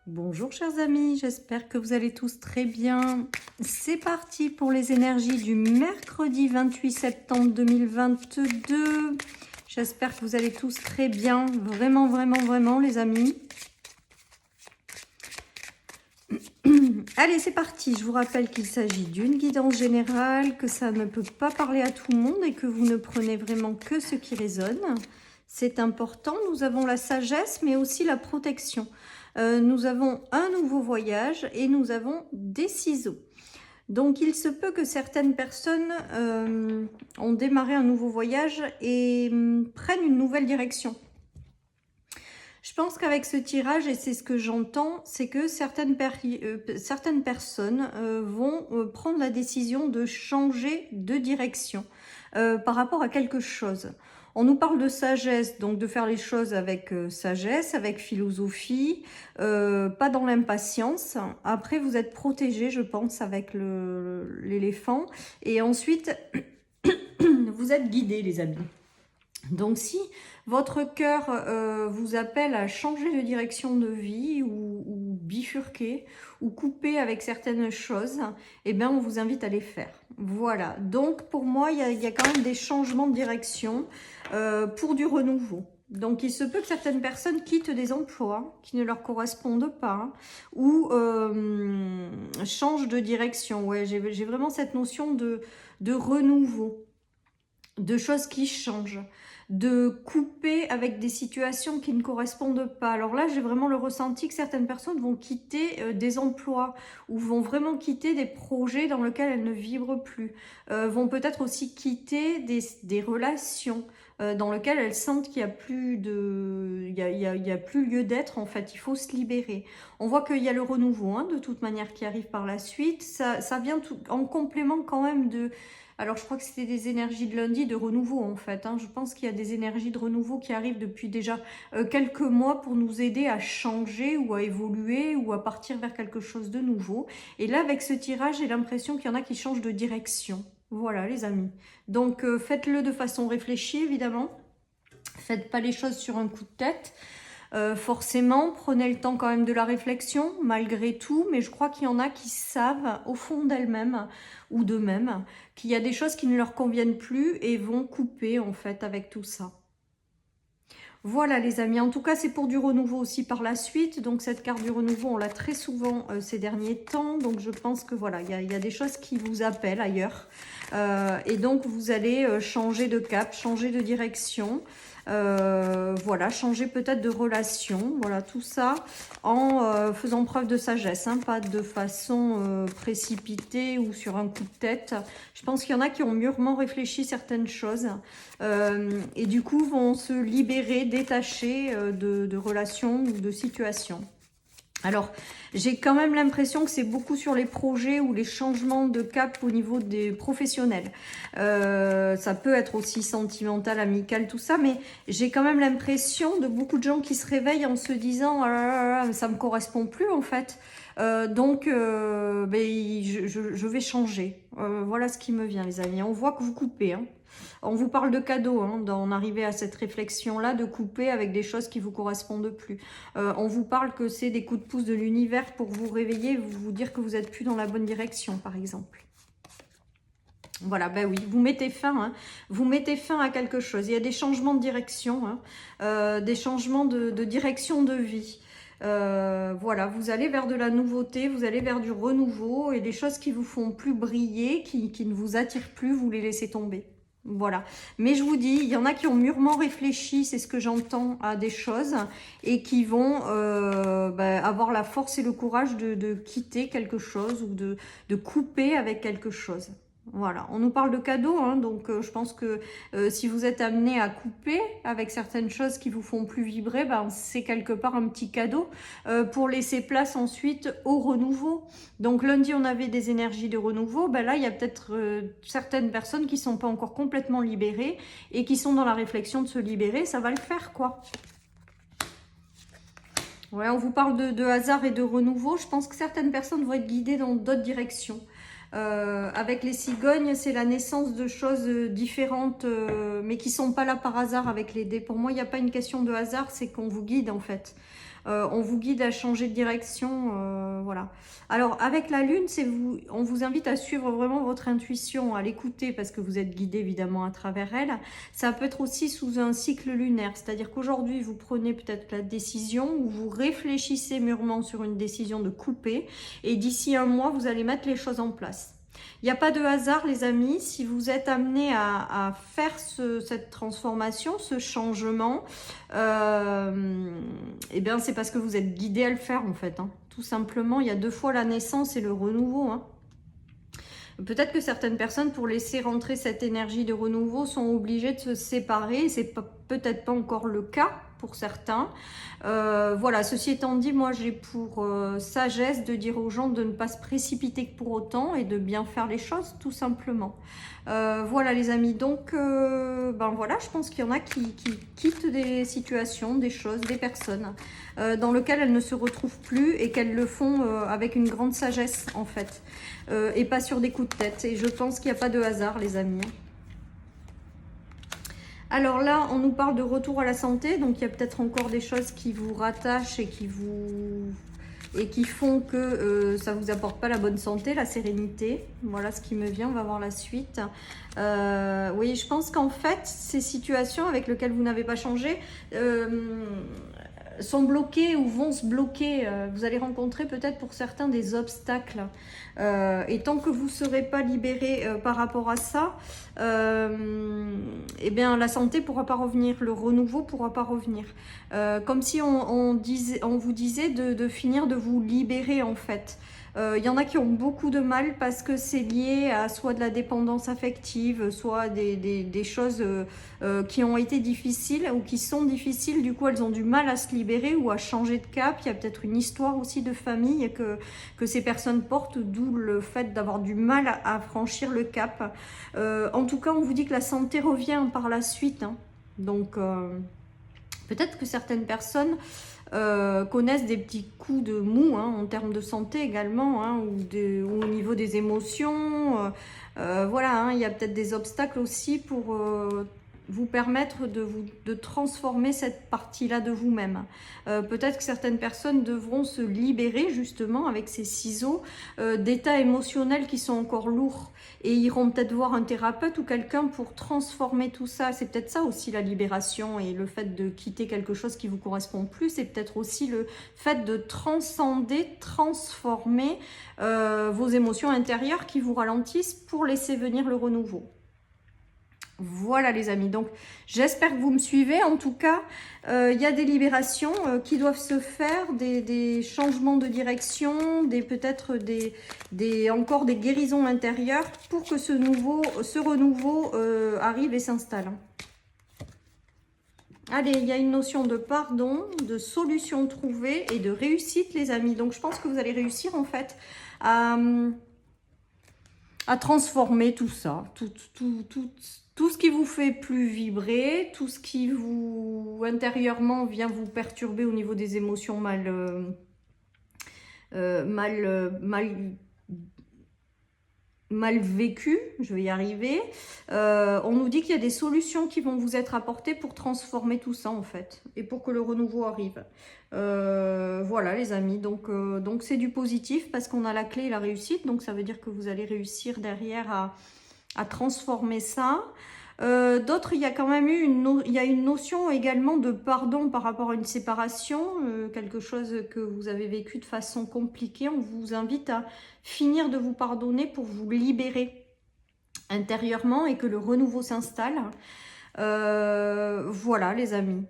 Bonjour chers amis, j'espère que vous allez tous très bien. C'est parti pour les énergies du mercredi 28 septembre 2022. J'espère que vous allez tous très bien, vraiment les amis. Allez, c'est parti. Je vous rappelle qu'il s'agit d'une guidance générale, que ça ne peut pas parler à tout le monde et que vous ne prenez vraiment que ce qui résonne. C'est important. Nous avons la sagesse, mais aussi la protection. Nous avons un nouveau voyage et nous avons des ciseaux. Donc, il se peut que certaines personnes ont démarré un nouveau voyage et prennent une nouvelle direction. Je pense qu'avec ce tirage, et c'est ce que j'entends, c'est que certaines personnes vont prendre la décision de changer de direction par rapport à quelque chose. On nous parle de sagesse, donc de faire les choses avec sagesse, avec philosophie, pas dans l'impatience. Après, vous êtes protégé, je pense, avec l'éléphant. Et ensuite, vous êtes guidé, les amis. Donc si votre cœur vous appelle à changer de direction de vie ou bifurquer ou couper avec certaines choses, eh bien on vous invite à les faire. Voilà, donc pour moi il y a quand même des changements de direction pour du renouveau. Donc il se peut que certaines personnes quittent des emplois qui ne leur correspondent pas ou changent de direction. Ouais, j'ai vraiment cette notion de renouveau, de choses qui changent, de couper avec des situations qui ne correspondent pas. Alors là, j'ai vraiment le ressenti que certaines personnes vont quitter des emplois ou vont vraiment quitter des projets dans lesquels elles ne vibrent plus, vont peut-être aussi quitter des relations dans lesquelles elles sentent qu'il n'y a plus il y a plus lieu d'être. En fait, il faut se libérer. On voit qu'il y a le renouveau hein, de toute manière qui arrive par la suite. Ça vient tout, en complément quand même de... Alors, je crois que c'était des énergies de lundi de renouveau, en fait. Hein. Je pense qu'il y a des énergies de renouveau qui arrivent depuis déjà quelques mois pour nous aider à changer ou à évoluer ou à partir vers quelque chose de nouveau. Et là, avec ce tirage, j'ai l'impression qu'il y en a qui changent de direction. Voilà, les amis. Donc, faites-le de façon réfléchie, évidemment. Faites pas les choses sur un coup de tête. Forcément, prenez le temps quand même de la réflexion, malgré tout, mais je crois qu'il y en a qui savent, au fond d'elles-mêmes, ou d'eux-mêmes, qu'il y a des choses qui ne leur conviennent plus et vont couper, en fait, avec tout ça. Voilà les amis, en tout cas c'est pour du renouveau aussi par la suite, donc cette carte du renouveau on l'a très souvent ces derniers temps, donc je pense que voilà, il y a des choses qui vous appellent ailleurs, et donc vous allez changer de cap, changer de direction, voilà, changer peut-être de relation, voilà, tout ça en faisant preuve de sagesse, hein, pas de façon précipitée ou sur un coup de tête. Je pense qu'il y en a qui ont mûrement réfléchi certaines choses et du coup vont se libérer, détacher de relations ou de situations. Alors, j'ai quand même l'impression que c'est beaucoup sur les projets ou les changements de cap au niveau des professionnels. Ça peut être aussi sentimental, amical, tout ça, mais j'ai quand même l'impression de beaucoup de gens qui se réveillent en se disant « Ah là là, ça me correspond plus en fait ». Donc, je vais changer. Voilà ce qui me vient, les amis. On voit que vous coupez. Hein. On vous parle de cadeaux, hein, d'en arriver à cette réflexion-là, de couper avec des choses qui ne vous correspondent plus. On vous parle que c'est des coups de pouce de l'univers pour vous réveiller, vous dire que vous n'êtes plus dans la bonne direction, par exemple. Voilà, ben oui, vous mettez fin, hein, vous mettez fin à quelque chose. Il y a des changements de direction, hein, des changements de direction de vie. Voilà, vous allez vers de la nouveauté, vous allez vers du renouveau et des choses qui vous font plus briller, qui ne vous attirent plus, vous les laissez tomber. Voilà, mais je vous dis, il y en a qui ont mûrement réfléchi, c'est ce que j'entends, à des choses et qui vont avoir la force et le courage de quitter quelque chose ou de couper avec quelque chose. Voilà, on nous parle de cadeaux, hein, donc je pense que si vous êtes amené à couper avec certaines choses qui vous font plus vibrer, ben, c'est quelque part un petit cadeau pour laisser place ensuite au renouveau. Donc lundi, on avait des énergies de renouveau, ben là, il y a peut-être certaines personnes qui ne sont pas encore complètement libérées et qui sont dans la réflexion de se libérer, ça va le faire, quoi. Ouais, on vous parle de hasard et de renouveau, je pense que certaines personnes vont être guidées dans d'autres directions. Avec les cigognes, c'est la naissance de choses différentes, mais qui ne sont pas là par hasard avec les dés. Pour moi, il n'y a pas une question de hasard, c'est qu'on vous guide en fait. on vous guide à changer de direction, voilà. Alors avec la lune, on vous invite à suivre vraiment votre intuition, à l'écouter parce que vous êtes guidé évidemment à travers elle. Ça peut être aussi sous un cycle lunaire, c'est-à-dire qu'aujourd'hui vous prenez peut-être la décision ou vous réfléchissez mûrement sur une décision de couper et d'ici un mois vous allez mettre les choses en place. Il n'y a pas de hasard les amis, si vous êtes amené à faire cette transformation, ce changement, eh bien c'est parce que vous êtes guidé à le faire en fait, hein. Tout simplement, il y a 2 fois la naissance et le renouveau, hein. Peut-être que certaines personnes, pour laisser rentrer cette énergie de renouveau, sont obligées de se séparer. C'est peut-être pas encore le cas pour certains. Voilà, ceci étant dit, moi j'ai pour sagesse de dire aux gens de ne pas se précipiter pour autant et de bien faire les choses, tout simplement. Voilà les amis, donc ben voilà, je pense qu'il y en a qui quittent des situations, des choses, des personnes dans lesquelles elles ne se retrouvent plus et qu'elles le font avec une grande sagesse en fait, et pas sur des coups de tête. Et je pense qu'il n'y a pas de hasard les amis. Alors là, on nous parle de retour à la santé, donc il y a peut-être encore des choses qui vous rattachent et qui font que ça vous apporte pas la bonne santé, la sérénité. Voilà ce qui me vient, on va voir la suite. Oui, je pense qu'en fait, ces situations avec lesquelles vous n'avez pas changé sont bloquées ou vont se bloquer. Vous allez rencontrer peut-être pour certains des obstacles. Et tant que vous ne serez pas libéré par rapport à ça, eh bien la santé ne pourra pas revenir, le renouveau ne pourra pas revenir. Comme si on vous disait de finir de vous libérer en fait. Y en a qui ont beaucoup de mal parce que c'est lié à soit de la dépendance affective, soit des choses qui ont été difficiles ou qui sont difficiles. Du coup, elles ont du mal à se libérer ou à changer de cap. Il y a peut-être une histoire aussi de famille que ces personnes portent, d'où le fait d'avoir du mal à franchir le cap. En tout cas, on vous dit que la santé revient par la suite, hein. Donc, peut-être que certaines personnes connaissent des petits coups de mou, hein, en termes de santé également, hein, ou au niveau des émotions. Voilà, hein, il y a peut-être des obstacles aussi pour vous permettre de transformer cette partie-là de vous-même. Peut-être que certaines personnes devront se libérer justement avec ces ciseaux d'états émotionnels qui sont encore lourds et iront peut-être voir un thérapeute ou quelqu'un pour transformer tout ça. C'est peut-être ça aussi la libération et le fait de quitter quelque chose qui vous correspond plus. C'est peut-être aussi le fait de transcender, transformer vos émotions intérieures qui vous ralentissent pour laisser venir le renouveau. Voilà les amis, donc j'espère que vous me suivez. En tout cas, il y a des libérations qui doivent se faire, des changements de direction, peut-être encore des guérisons intérieures pour que ce renouveau arrive et s'installe. Allez, il y a une notion de pardon, de solution trouvée et de réussite les amis. Donc je pense que vous allez réussir en fait à transformer tout ça, tout ce qui vous fait plus vibrer, tout ce qui vous intérieurement vient vous perturber au niveau des émotions mal vécues, je vais y arriver. On nous dit qu'il y a des solutions qui vont vous être apportées pour transformer tout ça en fait, et pour que le renouveau arrive. Voilà les amis, donc c'est du positif parce qu'on a la clé et la réussite, donc ça veut dire que vous allez réussir derrière à transformer ça. D'autres, il y a quand même eu une notion également de pardon par rapport à une séparation, quelque chose que vous avez vécu de façon compliquée. On vous invite à finir de vous pardonner pour vous libérer intérieurement et que le renouveau s'installe. Voilà les amis.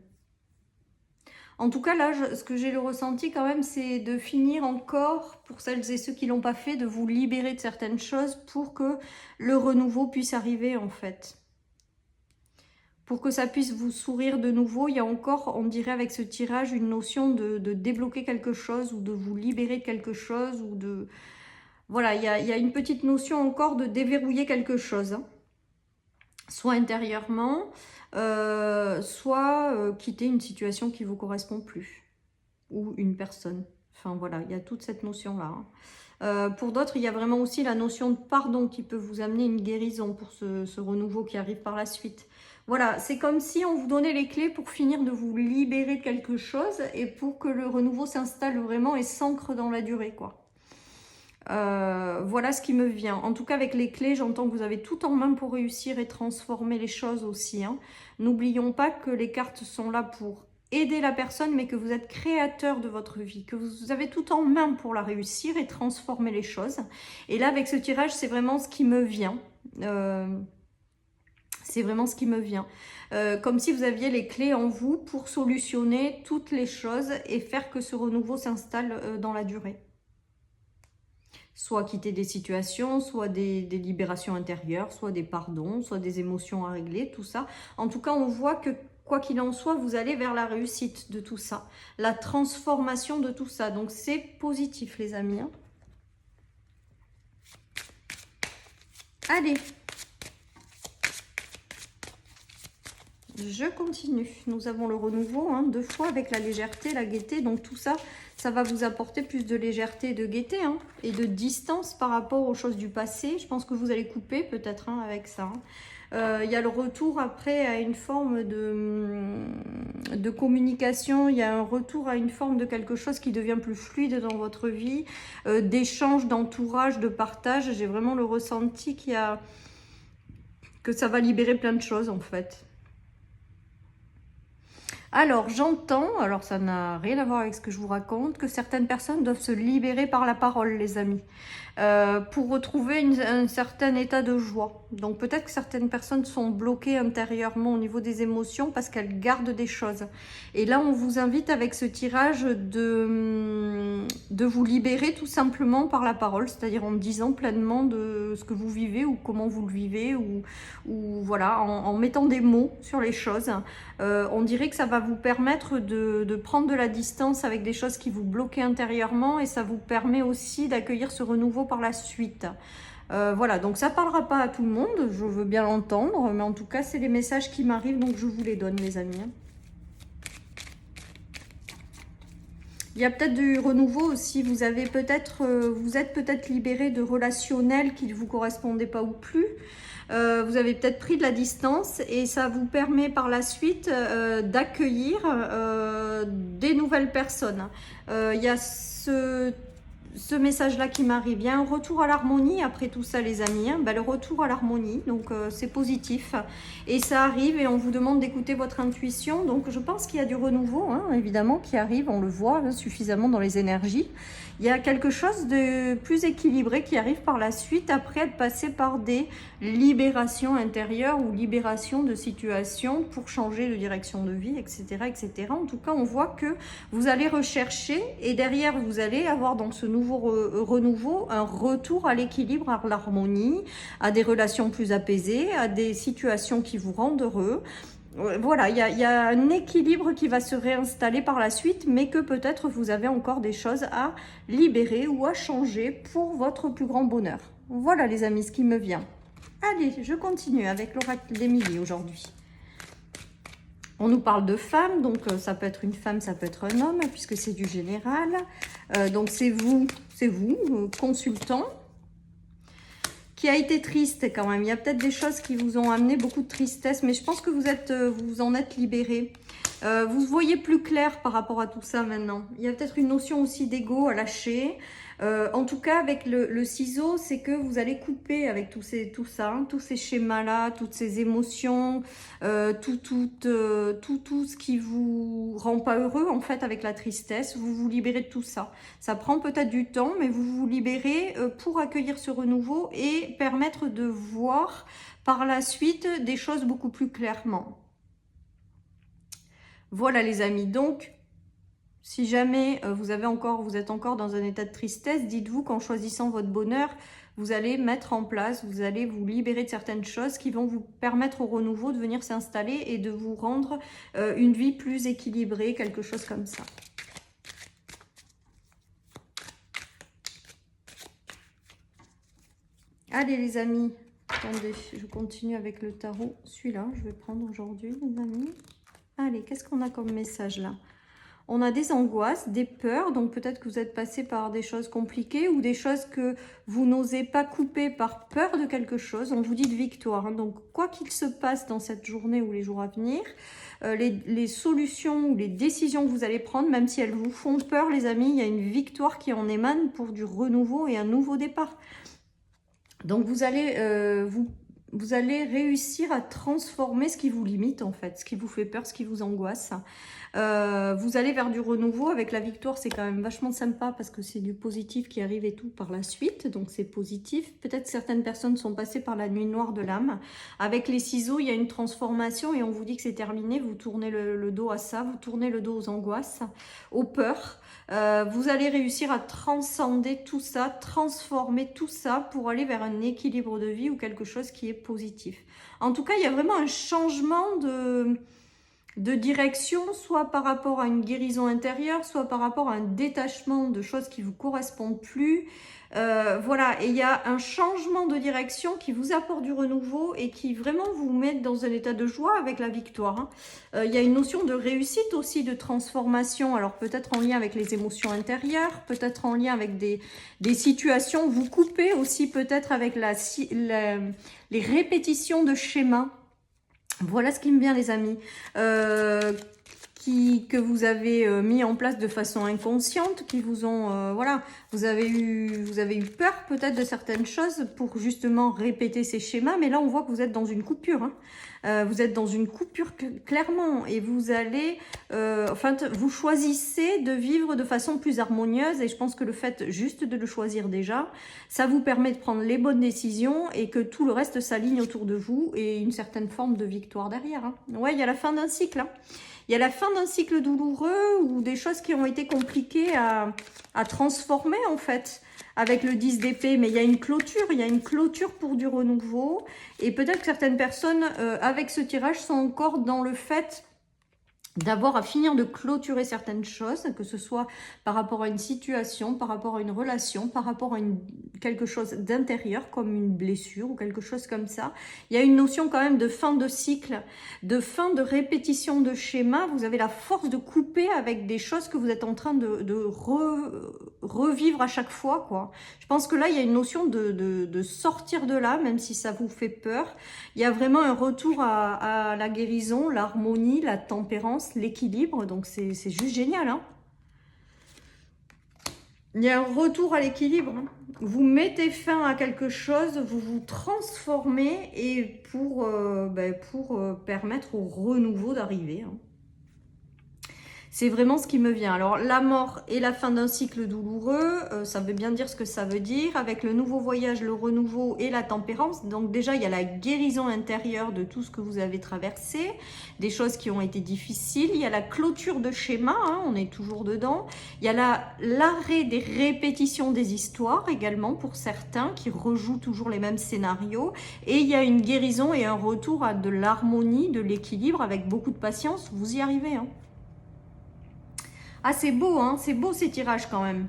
En tout cas, là, ce que j'ai le ressenti quand même, c'est de finir encore, pour celles et ceux qui ne l'ont pas fait, de vous libérer de certaines choses pour que le renouveau puisse arriver, en fait. Pour que ça puisse vous sourire de nouveau, il y a encore, on dirait avec ce tirage, une notion de débloquer quelque chose ou de vous libérer de quelque chose. Ou de... Voilà, il y a une petite notion encore de déverrouiller quelque chose, hein. Soit intérieurement, soit quitter une situation qui ne vous correspond plus, ou une personne. Enfin voilà, il y a toute cette notion-là, hein. Pour d'autres, il y a vraiment aussi la notion de pardon qui peut vous amener une guérison pour ce renouveau qui arrive par la suite. Voilà, c'est comme si on vous donnait les clés pour finir de vous libérer de quelque chose et pour que le renouveau s'installe vraiment et s'ancre dans la durée, quoi. Voilà ce qui me vient. En tout cas, avec les clés, j'entends que vous avez tout en main pour réussir et transformer les choses aussi, hein. N'oublions pas que les cartes sont là pour aider la personne, mais que vous êtes créateur de votre vie, que vous avez tout en main pour la réussir et transformer les choses. Et là, avec ce tirage, c'est vraiment ce qui me vient. C'est vraiment ce qui me vient. Comme si vous aviez les clés en vous pour solutionner toutes les choses et faire que ce renouveau s'installe dans la durée. Soit quitter des situations, soit des libérations intérieures, soit des pardons, soit des émotions à régler, tout ça. En tout cas, on voit que quoi qu'il en soit, vous allez vers la réussite de tout ça, la transformation de tout ça. Donc c'est positif les amis, hein. Allez, je continue. Nous avons le renouveau, hein, 2 fois avec la légèreté, la gaieté. Donc tout ça, ça va vous apporter plus de légèreté et de gaieté, hein, et de distance par rapport aux choses du passé. Je pense que vous allez couper peut-être, hein, avec ça, hein. Il y a le retour après à une forme de communication, il y a un retour à une forme de quelque chose qui devient plus fluide dans votre vie, d'échange, d'entourage, de partage. J'ai vraiment le ressenti que ça va libérer plein de choses en fait. Alors, j'entends, alors ça n'a rien à voir avec ce que je vous raconte, que certaines personnes doivent se libérer par la parole, les amis, pour retrouver un certain état de joie. Donc, peut-être que certaines personnes sont bloquées intérieurement au niveau des émotions parce qu'elles gardent des choses. Et là, on vous invite avec ce tirage de vous libérer tout simplement par la parole, c'est-à-dire en disant pleinement de ce que vous vivez ou comment vous le vivez, ou voilà, en mettant des mots sur les choses. On dirait que ça va vous permettre de prendre de la distance avec des choses qui vous bloquaient intérieurement, et ça vous permet aussi d'accueillir ce renouveau par la suite. Voilà, donc ça ne parlera pas à tout le monde, je veux bien l'entendre, mais en tout cas, c'est les messages qui m'arrivent, donc je vous les donne, les amis. Il y a peut-être du renouveau aussi, vous êtes peut-être libéré de relationnels qui ne vous correspondaient pas ou plus. Vous avez peut-être pris de la distance et ça vous permet par la suite d'accueillir des nouvelles personnes. Il y a ce message-là qui m'arrive. Il y a un retour à l'harmonie après tout ça, les amis, hein. Ben, le retour à l'harmonie, donc c'est positif. Et ça arrive et on vous demande d'écouter votre intuition. Donc je pense qu'il y a du renouveau, hein, évidemment, qui arrive. On le voit, hein, suffisamment dans les énergies. Il y a quelque chose de plus équilibré qui arrive par la suite après être passé par des libérations intérieures ou libérations de situations pour changer de direction de vie, etc., etc. En tout cas, on voit que vous allez rechercher et derrière, vous allez avoir dans ce nouveau renouveau un retour à l'équilibre, à l'harmonie, à des relations plus apaisées, à des situations qui vous rendent heureux. Voilà, il y a un équilibre qui va se réinstaller par la suite, mais que peut-être vous avez encore des choses à libérer ou à changer pour votre plus grand bonheur. Voilà les amis, ce qui me vient. Allez, je continue avec l'oracle d'Émilie aujourd'hui. On nous parle de femmes, donc ça peut être une femme, ça peut être un homme, puisque c'est du général. Donc c'est vous, consultant, qui a été triste quand même. Il y a peut-être des choses qui vous ont amené beaucoup de tristesse, mais je pense que vous en êtes libéré. Vous voyez plus clair par rapport à tout ça maintenant. Il y a peut-être une notion aussi d'ego à lâcher. En tout cas, avec le ciseau, c'est que vous allez couper avec tout ça, hein, tous ces schémas-là, toutes ces émotions, tout ce qui vous rend pas heureux, en fait, avec la tristesse. Vous vous libérez de tout ça. Ça prend peut-être du temps, mais vous vous libérez pour accueillir ce renouveau et permettre de voir par la suite des choses beaucoup plus clairement. Voilà les amis, donc si jamais vous êtes encore dans un état de tristesse, dites-vous qu'en choisissant votre bonheur, vous allez mettre en place, vous allez vous libérer de certaines choses qui vont vous permettre au renouveau de venir s'installer et de vous rendre une vie plus équilibrée, quelque chose comme ça. Allez les amis, attendez, je continue avec le tarot. Celui-là, je vais prendre aujourd'hui les amis. Allez, qu'est-ce qu'on a comme message là? On a des angoisses, des peurs, donc peut-être que vous êtes passé par des choses compliquées ou des choses que vous n'osez pas couper par peur de quelque chose. On vous dit de victoire, hein. Donc quoi qu'il se passe dans cette journée ou les jours à venir, les solutions ou les décisions que vous allez prendre, même si elles vous font peur, les amis, il y a une victoire qui en émane pour du renouveau et un nouveau départ. Donc vous allez vous allez réussir à transformer ce qui vous limite en fait, ce qui vous fait peur, ce qui vous angoisse. Vous allez vers du renouveau. Avec la victoire, c'est quand même vachement sympa parce que c'est du positif qui arrive et tout par la suite. Donc c'est positif. Peut-être certaines personnes sont passées par la nuit noire de l'âme. Avec les ciseaux, il y a une transformation et on vous dit que c'est terminé. Vous tournez le dos à ça, vous tournez le dos aux angoisses, aux peurs. Vous allez réussir à transcender tout ça, transformer tout ça pour aller vers un équilibre de vie ou quelque chose qui est positif. En tout cas, il y a vraiment un changement de direction, soit par rapport à une guérison intérieure, soit par rapport à un détachement de choses qui ne vous correspondent plus. Voilà, et il y a un changement de direction qui vous apporte du renouveau et qui vraiment vous met dans un état de joie avec la victoire, hein. Il y a une notion de réussite aussi, de transformation, alors peut-être en lien avec les émotions intérieures, peut-être en lien avec des situations, vous coupez aussi peut-être avec les répétitions de schémas. Voilà ce qui me vient, les amis, que vous avez mis en place de façon inconsciente, qui vous ont, voilà, vous avez eu peur peut-être de certaines choses pour justement répéter ces schémas, mais là on voit que vous êtes dans une coupure, hein. Vous êtes dans une coupure clairement et vous allez, enfin vous choisissez de vivre de façon plus harmonieuse et je pense que le fait juste de le choisir déjà, ça vous permet de prendre les bonnes décisions et que tout le reste s'aligne autour de vous et une certaine forme de victoire derrière, hein. Ouais, il y a la fin d'un cycle, hein. Il y a la fin d'un cycle douloureux ou des choses qui ont été compliquées à transformer en fait avec le 10 d'épée. Mais il y a une clôture pour du renouveau. Et peut-être que certaines personnes avec ce tirage sont encore dans le fait d'avoir à finir de clôturer certaines choses, que ce soit par rapport à une situation, par rapport à une relation, par rapport à quelque chose d'intérieur, comme une blessure ou quelque chose comme ça. Il y a une notion quand même de fin de cycle, de fin de répétition de schéma. Vous avez la force de couper avec des choses que vous êtes en train de revivre à chaque fois, quoi. Je pense que là, il y a une notion de sortir de là, même si ça vous fait peur. Il y a vraiment un retour à la guérison, l'harmonie, la tempérance, l'équilibre, donc c'est juste génial, hein. Il y a un retour à l'équilibre, hein. Vous mettez fin à quelque chose, vous vous transformez et pour permettre au renouveau d'arriver, hein. C'est vraiment ce qui me vient. Alors, la mort et la fin d'un cycle douloureux, ça veut bien dire ce que ça veut dire. Avec le nouveau voyage, le renouveau et la tempérance. Donc déjà, il y a la guérison intérieure de tout ce que vous avez traversé. Des choses qui ont été difficiles. Il y a la clôture de schéma, hein, on est toujours dedans. Il y a l'arrêt des répétitions des histoires également pour certains qui rejouent toujours les mêmes scénarios. Et il y a une guérison et un retour à de l'harmonie, de l'équilibre avec beaucoup de patience. Vous y arrivez, hein. Ah, c'est beau, hein, c'est beau ces tirages quand même.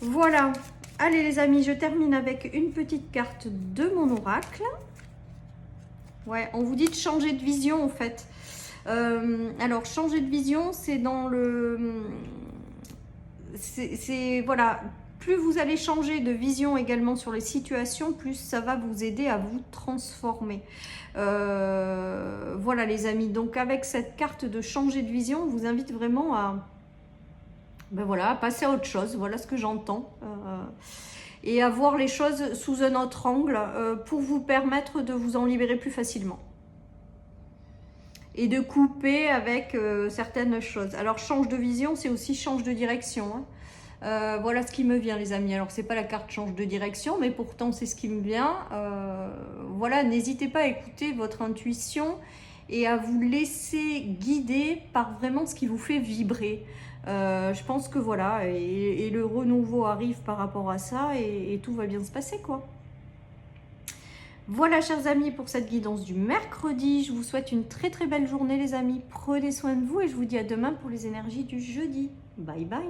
Voilà. Allez les amis, je termine avec une petite carte de mon oracle. Ouais, on vous dit de changer de vision en fait. Alors, changer de vision, c'est dans le... voilà, plus vous allez changer de vision également sur les situations, plus ça va vous aider à vous transformer. Voilà les amis, donc avec cette carte de changer de vision, on vous invite vraiment à, à passer à autre chose, voilà ce que j'entends. Et à voir les choses sous un autre angle pour vous permettre de vous en libérer plus facilement. Et de couper avec certaines choses. Alors change de vision, c'est aussi change de direction, hein. Voilà ce qui me vient les amis. Alors c'est pas la carte change de direction, mais pourtant c'est ce qui me vient. Voilà, n'hésitez pas à écouter votre intuition et à vous laisser guider par vraiment ce qui vous fait vibrer. Je pense que voilà, et le renouveau arrive par rapport à ça et tout va bien se passer quoi. Voilà chers amis pour cette guidance du mercredi. Je vous souhaite une très très belle journée les amis. Prenez soin de vous et je vous dis à demain pour les énergies du jeudi. Bye bye.